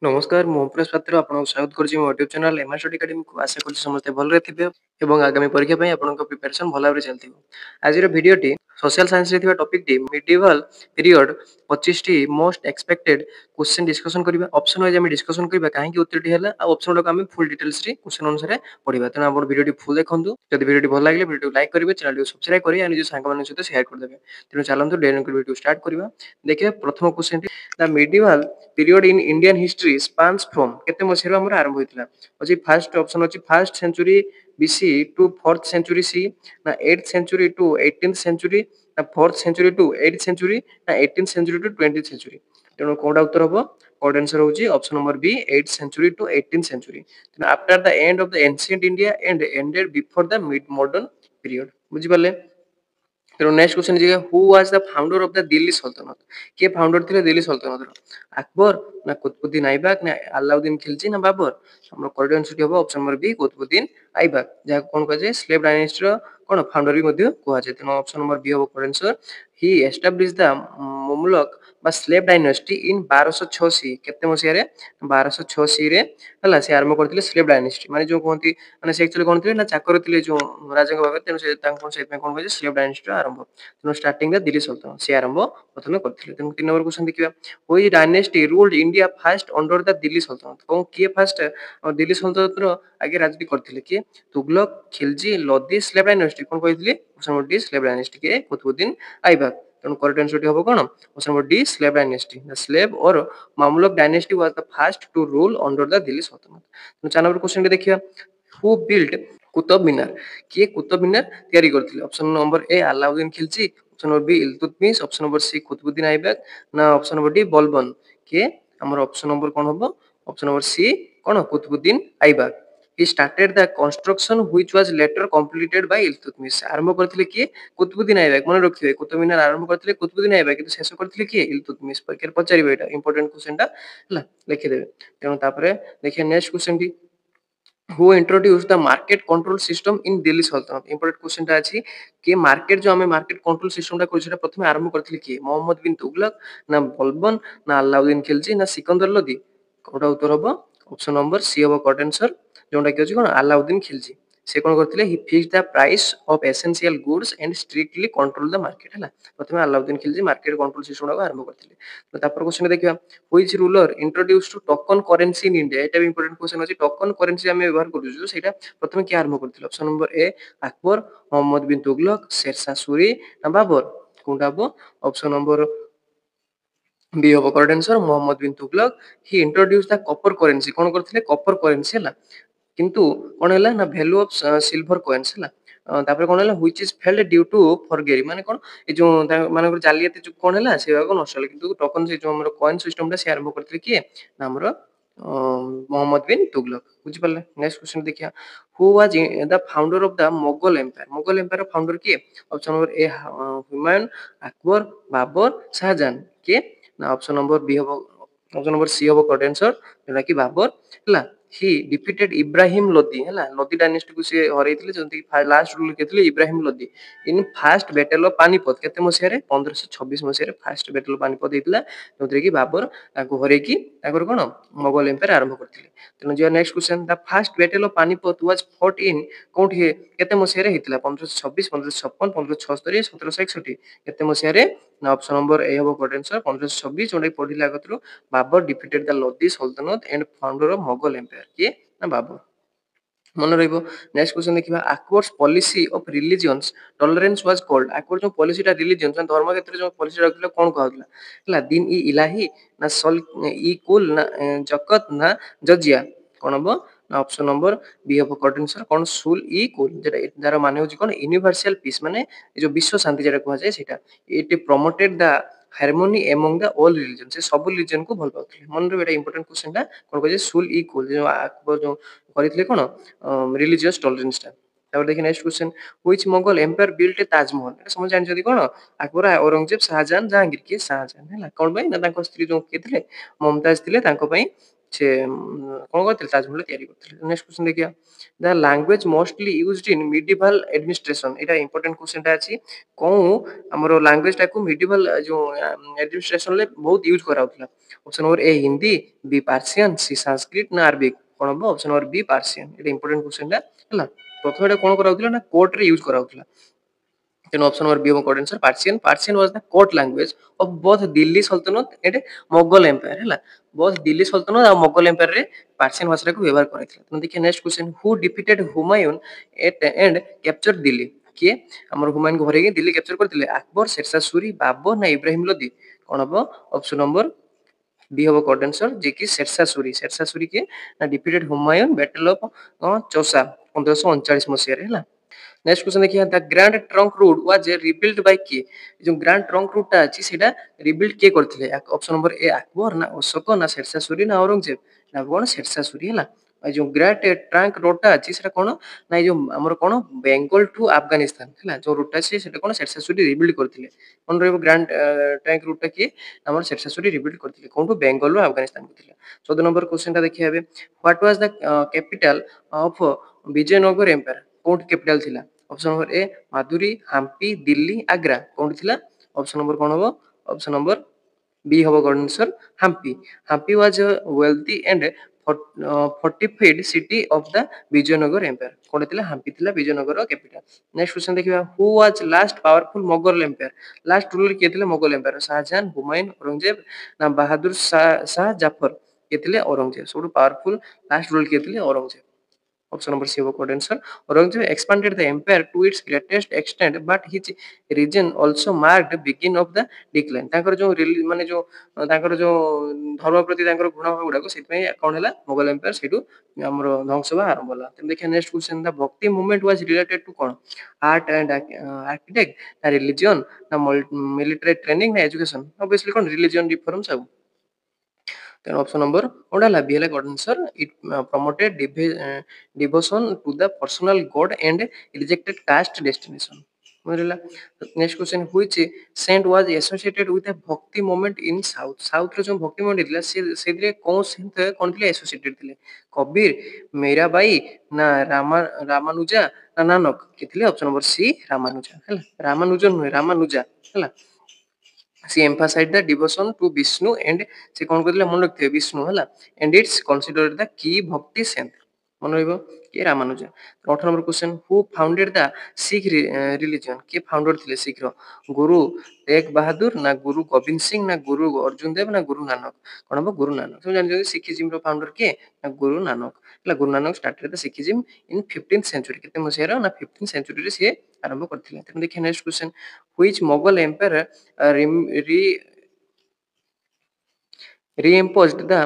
नमस्कार ମୁଁ ଓମପ୍ରକାଶ ପାତ୍ର ଆପଣଙ୍କୁ ସ୍ୱାଗତ କରୁଛି ମୋ ୟୁଟ୍ୟୁବ ଚ୍ୟାନେଲ ଏମଆର ଷ୍ଟଡି ଏକାଡେମୀକୁ ଆଶା କରୁଛି ସମସ୍ତେ ଭଲରେ ଥିବେ ଏବଂ ଆଗାମୀ ପରୀକ୍ଷା ପାଇଁ ଆପଣଙ୍କ ପ୍ରିପାରେସନ ଭଲ ଭାବରେ ଚାଲିଥିବ। ଆଜିର ଭିଡ଼ିଓଟି ସୋସିଆଲ ସାଇନ୍ସରେ ଥିବା ଟପିକଟି ମିଡିଭାଲ ପିରିୟଡ 25ଟି ମୋଷ୍ଟ ଏକ୍ସପେକ୍ଟେଡ କ୍ୱେଶ୍ଚନ ଡିସ୍କସନ କରିବା ଅପସନ ୱାଇଜ ଆମେ ଡିସ୍କସନ କରିବା କାହିଁକି ଉତ୍ତରଟି ହେଲା ଆଉ ଅପସନ ଗୁଡାକ ଆମେ ଫୁଲ ଡିଟେଲ୍ସରେ କ୍ୱେଶ୍ଚନ ଅନୁସାରେ ପଢିବା। ତେଣୁ ଆପଣ ଭିଡ଼ିଓଟି ଫୁଲ ଦେଖନ୍ତୁ। ଯଦି ଭିଡ଼ିଓଟି ଭଲ ଲାଗିଲେ ଭିଡ଼ିଓକୁ ଲାଇକ୍ କରିବେ, ଚ୍ୟାନେଲକୁ ସବସ୍କ୍ରାଇବ କରି ନିଜ ସାଙ୍ଗମାନଙ୍କ ସହିତ ସେୟାର କରିଦେବେ। ତେଣୁ ଚାଲନ୍ତୁ ଭିଡ଼ିଓ ଷ୍ଟାର୍ଟ କରିବା। ଦେଖିବା ପ୍ରଥମ କ୍ୱେଶ୍ଚନଟି the medieval period in Indian history spans from କେତେ ମସିହାରୁ ଆମର ଆରମ୍ଭ ହୋଇଥିଲା। ଅଛି ଫାର୍ଷ୍ଟ ଅପସନ ଅଛି first century BC to fourth century C, ନା 8th century two 18th century, ନା 4th century two 8th century, ନା 18th century two 20th century. ତେଣୁ କୋଉଟା ଉତ୍ତର ହବ? କୋଡ୍ आंसर ହେଉଛି option number B 8th century to 18th century। After the end of the ancient India and ended before the mid modern period. ବୁଝିପାରିଲେ? ତେଣୁ next question ଯିବା who was the founder of the Delhi Sultanate. କିଏ founder ଥିଲେ ଦିଲ୍ଲୀ ସଲତନତର? ଆକବର, ନା କୁତବୁଦ୍ଦିନ ଆଇବାକ, ନା ଆଲାଉଦ୍ଦିନ ଖିଲଜି, ନା ବାବର? ଆମର correct answer ହବ ଅପସନ ନମ୍ବର B କୁତବୁଦ୍ଦିନ ଆଇବାକ, ଯାହାକୁ କଣ କୁହାଯାଏ ସ୍ଲେଭ ଡାଇନେଷ୍ଟିର କଣ ଫାଉଣ୍ଡର ବି ମଧ୍ୟ କୁହାଯାଏ। ତେଣୁ ଅପସନ ନମ୍ବର B ହବ କରେକ୍ଟ ଆନ୍ସର। ହି ଏଷ୍ଟାବ୍ଲିଶ ଦ ମୁମଲକ ବା ସ୍ଲେଭ ଡାଇନେଷ୍ଟି ଇନ 1206 କେତେ ମସିହାରେ? 1206 ରେ ହେଲା ସେ ଆରମ୍ଭ କରିଥିଲେ ସ୍ଲେଭ ଡାଇନେଷ୍ଟି। ମାନେ ଯୋଉ କୁହନ୍ତି ମାନେ ସେ ଆକ୍ଚୁଆଲି କଣ ଥିଲେ ନା ଚାକର ଥିଲେ ଯୋଉ ରାଜାଙ୍କ ପାଖରେ। ତେଣୁ ସେ ତାଙ୍କୁ ସେଇଥିପାଇଁ କଣ କୁହାଯାଏ ସ୍ଲେଭ ଡାଇନେଷ୍ଟିର ଆରମ୍ଭ। ତେଣୁ ଷ୍ଟାର୍ଟିଂ ଦ ଦିଲ୍ଲୀ ସଲତନତ ସେ ଆରମ୍ଭ ପ୍ରଥମେ କରିଥିଲେ। ତେଣୁ 3 ନମ୍ବର କ୍ୱେଶ୍ଚନ ଦେଖିବା which dynasty ruled India first under the Delhi ସଲତନତ। କଣ କିଏ ଫାର୍ଷ୍ଟ ଦିଲ୍ଲୀ ସଲତନତର ଆଗେ ରାଜୁତି କରିଥିଲେ? କିଏ? Tughlaq, Khilji, Lodhi, slave dynasty. କଣ କହିଥିଲି? Option number D slave dynasty. କିଏ? କୁତବୁଦ୍ଦିନ ଆଇବାକ। ତେଣୁ କରେକ୍ଟ ଆନ୍ସର ହବ କଣ? Option number D slave dynasty. The slave or Mamluk dynasty was the first to rule under the Delhi ସଲତନତ। ତେଣୁ 4 ନମ୍ବର କ୍ୱେଶ୍ଚନ ଦେଖିବା ହୁ ବିଲ୍ଡ କୁତବ ମିନାର। କିଏ କୁତବ ମିନାର ତିଆରି କରିଥିଲେ? Option number A Alauddin Khilji, option number B Iltutmish, option number C Qutbuddin Aibak, ନା ଅପସନ ନମ୍ବର D ବଲବନ। କିଏ? ଆମର option number କଣ ହବ? ଅପସନ ନମ୍ବର C କଣ Qutbuddin ଆଇବାକ। He started the construction which was later completed by Iltutmish। ଆରମ୍ଭ କରିଥିଲେ କିଏ? କୁତବୁଦ୍ଦିନ ଆଇବାକ। ମନେ ରଖିଥିବେ କୁତୁବ ମିନାର ଆରମ୍ଭ କରିଥିଲେ କୁତବୁଦ୍ଦିନ ଆଇବାକ, କିନ୍ତୁ ଶେଷ କରିଥିଲେ କିଏ? ଇଲତୁତମିଶ। ପରୀକ୍ଷାରେ ପଚାରିବେ ଏଇଟା ଇମ୍ପୋର୍ଟାଣ୍ଟ କ୍ୱେଶ୍ଚନଟା ହେଲା ଲେଖିଦେବେ। ତେଣୁ ତାପରେ ଦେଖିବା ନେକ୍ସଟ କ୍ୱେଶ୍ଚନଟି who introduce the market control system in Delhi सल्तनत। इंपोर्टेंट क्वेश्चन टा अछि कि मार्केट जो हमें मार्केट कंट्रोल सिस्टम टा कोइछटा प्रथमे आरंभ करथिले कि मोहम्मद बिन तुगलक, ना बलबन, ना अलाउद्दीन खिलजी, ना सिकंदर लोदी। कोटा उत्तर हबो ऑप्शन नंबर सी हबो करेक्ट आंसर। जोंटा कि अछि कोन अलाउद्दीन खिलजी। से कोन करथिले he fix the price of essential goods and strictly control the market हला। प्रथमे Alauddin Khilji market control system टा आरंभ करथिले। तो तापर क्वेश्चन देखिबा which ruler introduce to token currency in India. एटा भी इंपोर्टेंट क्वेश्चन अछि टोकन करेंसी हम व्यवहार करू सेटा प्रथमे के आरंभ करथिले? Option number A Akbar, Mohammad bin Tughlaq, Sher Shah Suri, ना बाबर। कोनटा हबो? ऑप्शन नंबर बी हबो correct answer Mohammad bin Tughlaq. He introduce the copper currency. कोन करथिले? कॉपर करेंसी हला। किंतु कोन हला ना वैल्यू ऑफ सिल्वर कॉइन्स हला। तापर कोन हला which is failed due to forgery. माने कोन ए जो मानकर जालियाती जो कोन हला से भाग नष्ट हला, किंतु टोकन से जो हमर कॉइन सिस्टम ता से आरंभ करथिले किए? ना हमर मोहम्मद बिन तुगलक। बुझि पारले? नेक्स्ट क्वेश्चन देखिया who was the founder of the Mughal empire. Mughal empire founder किए? Option number A Humayun, Akbar, Babur, Shah Jahan. किए? ना ऑप्शन नंबर बी हबो ऑप्शन नंबर सी हबो करेक्ट आंसर जेटा कि बाबर हला। ही डिफिटेड इब्राहिम लोदी हला। लोदी डायनेस्टी को से हरैथिले जंती लास्ट रूल केथिले Ibrahim Lodi in first battle of Panipat केते मसिया रे 1526 मसिया रे फास्ट बैटल ऑफ पानीपत हेतिला जोंतरे कि बाबर ताको हरैकी ताकर कोन मुगल एम्पायर आरंभ करथिले। तेनु जे next question the first battle of Panipat was fought in कोठी केते मसिया रे हेतिला? 1526, 1556, 1576, 1761 केते मसिया रे? ना ऑप्शन नंबर ए हबो करेक्ट आंसर 1526 जोंडे पढिला गतरो बाबर डिफिटेड द लोदी सल्तनत and founder of Mughal empire किए? ना बाबर। मन रहिबो। नेक्स्ट क्वेश्चन देखिबा Akbar's policy of religions tolerance was called. Akbar जो पॉलिसी टा रिलीजियंस धर्म क्षेत्र जो पॉलिसी रखले कोन कहउतला? हला दिन ई इलाही, ना सल ई कुल, ना जकत, ना जजिया। कोन हबो? ना ऑप्शन नंबर बी हबो करेक्ट आंसर कोन सुल ई कुल जेटा जारा माने होची कोन यूनिवर्सल पीस माने ए जो विश्व शांति जेटा कहै जाय सेटा it promoted the harmony among the all religion. से सब रिलीजन को भल पाउथले। मन रे बेटा इंपोर्टेंट क्वेश्चन टा कोन कहै सुल ई कुल जो अकबर जो କରିଥିଲେ କଣ ରିଲିजियस टॉलरेंस ଟା। ତାପରେ ଦେଖି next question which Mughal empire built a Taj Mahal. एटा समझ जानछथि कोन अकबर, औरंगजेब, शाहजहां, जहांगीर। के शाहजहां ହେଲା कोन भाई ना ताको स्त्री जो के थिले मुमताज थिले ताको पई ସେ କ'ଣ କରିଥିଲେ ତାଜମହଲ ତିଆରି କରିଥିଲେ। ନେକ୍ସଟ କ୍ୱେଶ୍ଚନ ଦେଖିବା the language mostly used in medieval administration ଏଇଟା ଇମ୍ପୋର୍ଟାଣ୍ଟ କ୍ୱେଶ୍ଚନଟା ଅଛି। କେଉଁ ଆମର ଲାଙ୍ଗୁଏଜଟାକୁ ମିଡିଭାଲ ଯେଉଁ ଆଡମିନିଷ୍ଟ୍ରେସନରେ ବହୁତ ୟୁଜ୍ କରାହେଉଥିଲା। Option number A Hindi, B Persian, C Sanskrit ନା ଆରବିକ କ'ଣ ହବ ଅପସନ ନମ୍ବର ବି ପାର୍ସିଆନ। ଏଇଟା ଇମ୍ପୋର୍ଟାଣ୍ଟ କ୍ୱେଶ୍ଚନଟା ହେଲା। ପ୍ରଥମେ ଏଇଟା କ'ଣ କରାହେଉଥିଲା ନା କୋର୍ଟରେ ୟୁଜ୍ କରାହେଉଥିଲା। Then option number B of correct answer Persian. Persian was the court language of both Delhi Sultanate and Mughal Empire ହେଲା। both Delhi Sultanate ଆଉ Mughal Empire ରେ Persian ଭାଷାଟାକୁ ବ୍ୟବହାର କରାଯାଇଥିଲା। ତେଣୁ ଦେଖିବା next question who defeated Humayun and capture Delhi କିଏ ଆମର ହୁମାୟୁନକୁ ହରେଇକି ଦିଲ୍ଲୀ କ୍ୟାପଚର କରିଥିଲେ ଆକବର, ଶେରଶାହ ସୁରୀ, ବାବର ନା ଇବ୍ରାହିମ ଲୋଧି କ'ଣ ହବ ଅପସନ ନମ୍ବର बी हम करेक्ट आंसर जे कि शेरशाह सूरी के ना defeated Humayun battle of Chausa 1539 मसीह रे हला। नेक्स्ट क्वेश्चन देखिए the grand trunk road was rebuild by किए जो ग्रैंड ट्रंक रोड टा अछि सेटा रिबिल्ड के करथिले ऑप्शन नंबर ए अकबर ना अशोक ना शेरशाह सूरी ना औरंगजेब ना कोन शेरशाह सूरी हला। जो ग्रेट ट्रंक रोड टा अछि सेटा कोन ना जो हमर कोन बेंगल टू अफगानिस्तान हला जो रूट अछि सेटा कोन शेरशाह सूरी रिबिल्ड करथिले कोन रहबो ग्रैंड ट्रंक रूट टा की हमर शेरशाह सूरी रिबिल्ड करथिले कोन बेंगल रो अफगानिस्तान को थिले। 14 नंबर क्वेश्चन टा देखिए हबे what was the capital of Vijayanagar empire कोन कैपिटल थिला option number A Madurai, Hampi, Delhi, Agra कोन थिला ऑप्शन नंबर कोन हबो ऑप्शन नंबर बी हबो correct answer Hampi. Hampi was a wealthy and fortified city of the Vijayanagar empire कोन थिला हम्पी थिला विजयनगर रो कैपिटल। नेक्स्ट क्वेश्चन देखिबा who was last powerful Mughal empire last ruler के थिले मुगल एम्पायर शाहजहां, हुमायूं, औरंगजेब ना बहादुर शाह जाफर के थिले औरंगजेब सबटू पावरफुल लास्ट रूलर के थिले Aurangzeb. Option number C of correct answer. Aurangzeb expanded the empire to its greatest extent, but his region also marked the beginning of the decline. तांकर जो माने जो तांकर जो धर्म प्रति तांकर गुण गुड़ा को सेतपई कोन हला मुगल एम्पायर सेटू हमर ध्वंस बा आरंभ होला। तब देखिए next question the bhakti movement was related to कोन आर्ट एंड आर्किटेक्ट ना रिलीजन ना मिलिटरी ट्रेनिंग ना एजुकेशन ऑब्वियसली कोन रिलीजन रिफॉर्म्स सब। Then option number what है B correct answer it promoted devotion to the personal god and rejected caste destination बुझला। Next question which saint was associated with a bhakti movement in south south रो जो bhakti moment थिला से दिले कोन Saint कोन थिले associated थिले कबीर, मीराबाई ना रामानुजा ना नानक के थिले ऑप्शन नंबर सी रामानुजा हैला रामानुजन नुहे रामानुजा हैला। She emphasized the devotion to Vishnu and से कौन कहते मन रखते विष्णु है and it's considered the key bhakti saint मन रहिबो के Ramanuja. 18 number question who founded the Sikh religion के फाउंडर थिले सिख रो गुरु तेग बहादुर ना गुरु गोविंद सिंह ना गुरु अर्जुन देव ना गुरु नानक कोन हबो गुरु नानक सब जानि सिखिज्म रो फाउंडर के ना गुरु नानक हला Guru Nanak started the Sikhism in 15th century केते मसिया रो ना 15th सेंचुरी रे से आरंभ करथिले। तने देखिए next question which Mughal empire reimposed the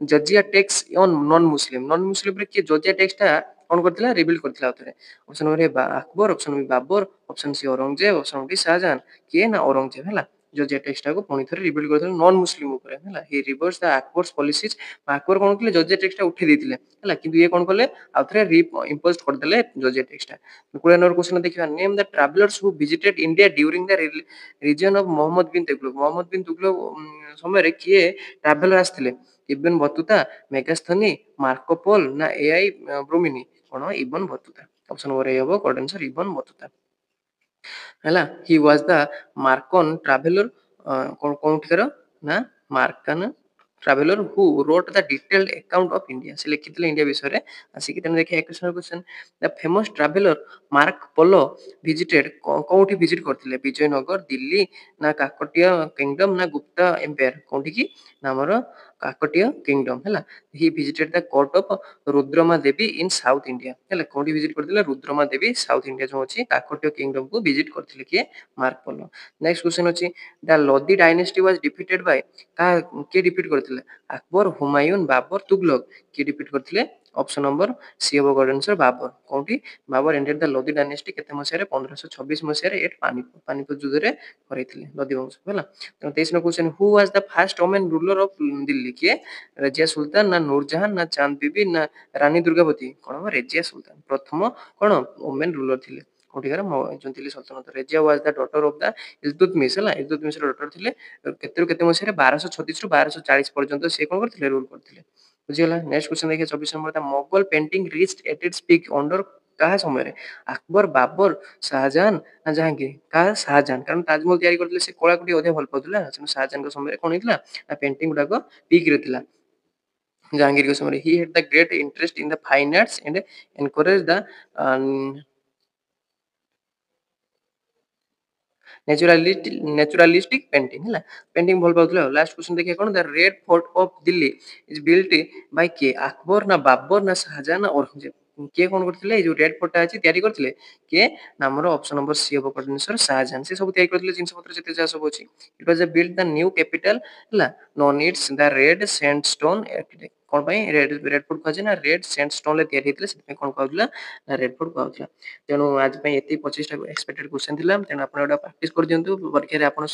jizya tax on non muslim रे के jizya tax टा कोन करथिला रिबिल्ड करथिला उतरे option number A Akbar option number Babur option C Aurangzeb option number D Shah Jahan के ना औरंगजेब हला jizya tax टा को पुनी थरे रिबिल्ड करथिला नॉन मुस्लिम ऊपर हला he reversed the Akbar's policies Akbar कोन करथिले jizya tax टा उठे देथिले हला किंतु ये कोन करले आउथरे री इंपोज कर देले jizya tax टा। 20 नंबर क्वेश्चन देखिबा name the travellers who visited India during the reign of Mohammad bin Tughlaq समय रे किए ट्रैवलर आस्थिले इब्न बतुता मेगास्थनी मार्को पोल ना एआई ब्रोमिनी कोन Ibn Battuta option number A हबो करेक्ट आंसर इब्न बतुता हैला। He was the Moroccan traveller कोन कोठकर ना Moroccan traveller who wrote the detailed account of India से लिखितले इंडिया विषय रे आसी कि तने देखिए 21 question the famous traveller mark polo visited कोठी विजिट करथिले विजयनगर दिल्ली ना काकटिया किंगडम ना गुप्ता एम्पायर कोठी की ना हमर काकटिया किंगडम हैला। He visited the court of Rudrama Devi in south India हैला कोठी विजिट करथिले रुद्रमा देवी साउथ इंडिया जो अछि काकटिया किंगडम को विजिट करथिले के मार्क पोलो। नेक्स्ट क्वेश्चन अछि the Lodi dynasty was defeated by का के डिफीट करथिले अकबर, हुमायूं, बाबर, तुगलक के डिफीट करथिले ऑप्शन नंबर सी हबो करेक्ट आंसर बाबर कोठी Babur ended the Lodi dynasty केते मसिया रे 1526 मसिया रे एट पानीपत युद्ध रे करैथिले लोधी वंश हैला। 23 no question who was the first women ruler of Delhi के रजिया सुल्तान ना नूरजहां ना चांद बीबी ना रानी दुर्गावती कोन रजिया सुल्तान प्रथम कोन वुमेन रूलर थिले कोठिकार जो दिल्ली सल्तनत Razia was the daughter of the Iltutmish हैला इल्तुतमिश रो डॉटर थिले केते केते मसिया रे 1236 रु 1240 पर्यंत से कोन करथिले रूल करथिले। बुझीगला। नेक्स्ट क्वेश्चन देखिए 24 number the Mughal painting reached at its peak under काहा समय अकबर बाबर शाहजहां ना जहांगीर का शाहजहां कारण ताजमहल तैयारी करथिले से कलाकृति अधिक भल पाउथिला शाहजहां के समय कोन हितला ना पेंटिंग गुडाक पीक रे थिला जहांगीर के समय he had the great interest in the fine arts and encourage the naturalistic painting है पेंटिंग भल पाउथिला लास्ट क्वेश्चन देखिए कोन the Red Fort of Delhi is built by के अकबर ना बाबर ना शाहजहां ना औरंगजेब किए कोन करथिले जो रेड फोर्ट अछि तयारी करथिले के नामर ऑप्शन नंबर सी हबो कोऑर्डिनेटर शाहजहां से सब तयारी करथिले जिंस पत्र जते जा सब अछि it was a build the new capital हला known it's the red sandstone कोन भाई रेड फोर्ट कहै ना रेड सैंडस्टोन ले तयारी हेतले से कोन कहउला ना रेड फोर्ट कहउला तेणु आज एति 25 टा एक्सपेक्टेड क्वेश्चन थिला तेणु आपण एटा प्रैक्टिस कर दियंतु परीक्षा रे आपण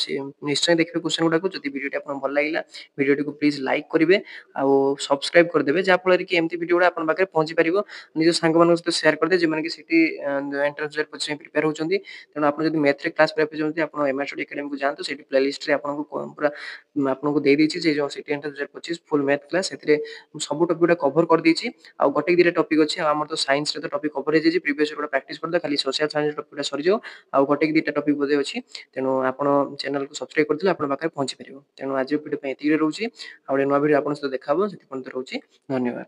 निश्चय देखिबे क्वेश्चन गुडा को जदि वीडियो टी आपण भल लागिला वीडियो टी को प्लीज लाइक करिवे आ सब्सक्राइब कर देबे जा फल कि एमती वीडियो गुडा आपण पाखे पहुंची परिबो निज सांग मानक सहित शेयर कर दे जे माने कि सिटी एंट्रेंस कोचिंग प्रिपेयर होचंदी तेणु आपण जदि मैथ रे क्लास प्रिपेयर होचंदी आपण एमएस स्टडी एकेडमी को जानतु सेठी प्लेलिस्ट रे आपण को पूरा आपण को दे देछि जे जो city entrance 2025 full math class एथिरे सब टॉपिक गुडा कवर कर देछि आ गोटे दिरे टॉपिक अछि हमर तो साइंस रे तो टॉपिक कवर हे जे प्रीवियस गुडा प्रैक्टिस कर दे खाली सोशल साइंस टॉपिक सरी जाओ आ गोटे दिटा टॉपिक बोधे अछि तेणु आपण चैनल को सब्सक्राइब करथिले आपण पाखे पहुंची परिबो तेणु आज वीडियो पे एतिरे रहउछि आ नुवा वीडियो आपण सहित देखा हबो सेति पंत रहउछि धन्यवाद।